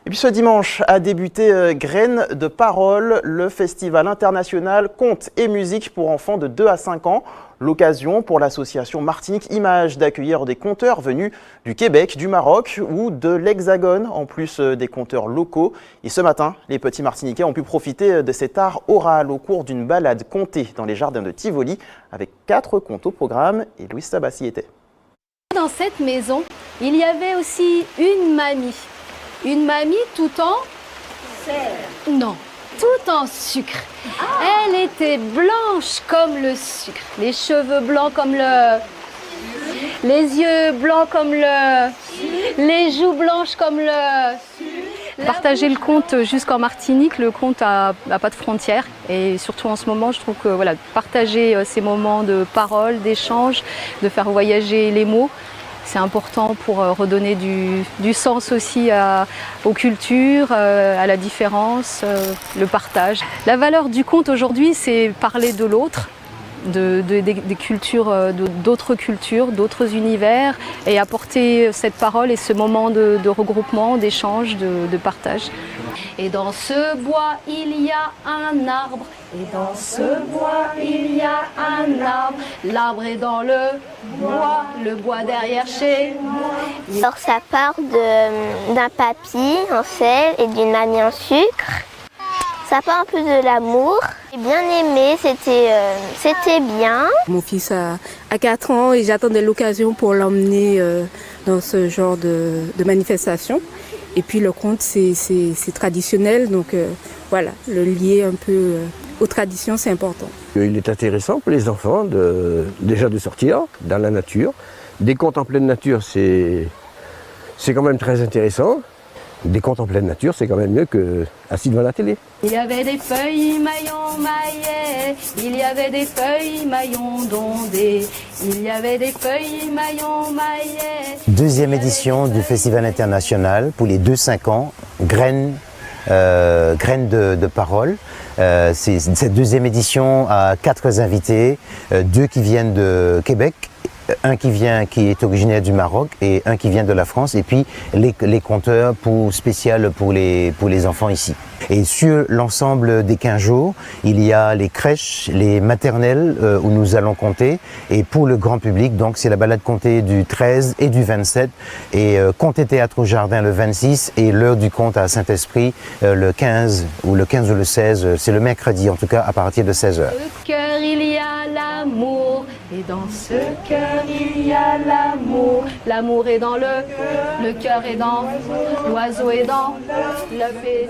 Et puis ce dimanche a débuté Graines de Parole, le festival international Contes et musique pour enfants de 2 à 5 ans. L'occasion pour l'association Martinique Images d'accueillir des conteurs venus du Québec, du Maroc ou de l'Hexagone, en plus des conteurs locaux. Et ce matin, les petits Martiniquais ont pu profiter de cet art oral au cours d'une balade contée dans les jardins de Tivoli avec 4 contes au programme et Louis Sabassi était. Dans cette maison, il y avait aussi une mamie. Une mamie tout en sel. Non, tout en sucre. Elle était blanche comme le sucre. Les cheveux blancs comme le... Les yeux blancs comme le... Les joues blanches comme le... Partager le conte jusqu'en Martinique, le conte n'a pas de frontières. Et surtout en ce moment, je trouve que voilà, partager ces moments de parole, d'échange, de faire voyager les mots, c'est important pour redonner du sens aussi aux cultures, à la différence, le partage. La valeur du conte aujourd'hui, c'est parler de l'autre, des cultures, d'autres cultures, d'autres univers, et apporter cette parole et ce moment de regroupement, d'échange, de partage. Et dans ce bois, il y a un arbre. Et dans ce bois, il y a un arbre. L'arbre est dans le bois derrière chez moi. Alors ça part d'un papy en sel et d'une mamie en sucre. Ça part un peu de l'amour. J'ai bien aimé, c'était bien. Mon fils a 4 ans et j'attendais l'occasion pour l'emmener dans ce genre de manifestation. Et puis le conte, c'est traditionnel, donc voilà, le lier un peu aux traditions, c'est important. Il est intéressant pour les enfants déjà de sortir dans la nature. Des contes en pleine nature, c'est quand même très intéressant. Des contes en pleine nature, c'est quand même mieux qu'assis devant la télé. Il y avait des feuilles maillons maillets, il y avait des feuilles maillons dondées, il y avait des feuilles maillons maillets. Deuxième édition du Festival international pour les 2-5 ans, Graines de Parole. Cette deuxième édition a 4 invités, 2 qui viennent de Québec, un qui est originaire du Maroc et un qui vient de la France, et puis les conteurs spécial pour les enfants ici. Et sur l'ensemble des 15 jours, il y a les crèches, les maternelles où nous allons compter, et pour le grand public, donc c'est la balade comptée du 13 et du 27, et conte et théâtre au jardin le 26, et l'heure du conte à Saint-Esprit le 15 ou le 16, c'est le mercredi en tout cas à partir de 16h. Le cœur il y a l'amour, et dans ce cœur il y a l'amour. L'amour est dans le cœur est dans l'oiseau est dans le fait.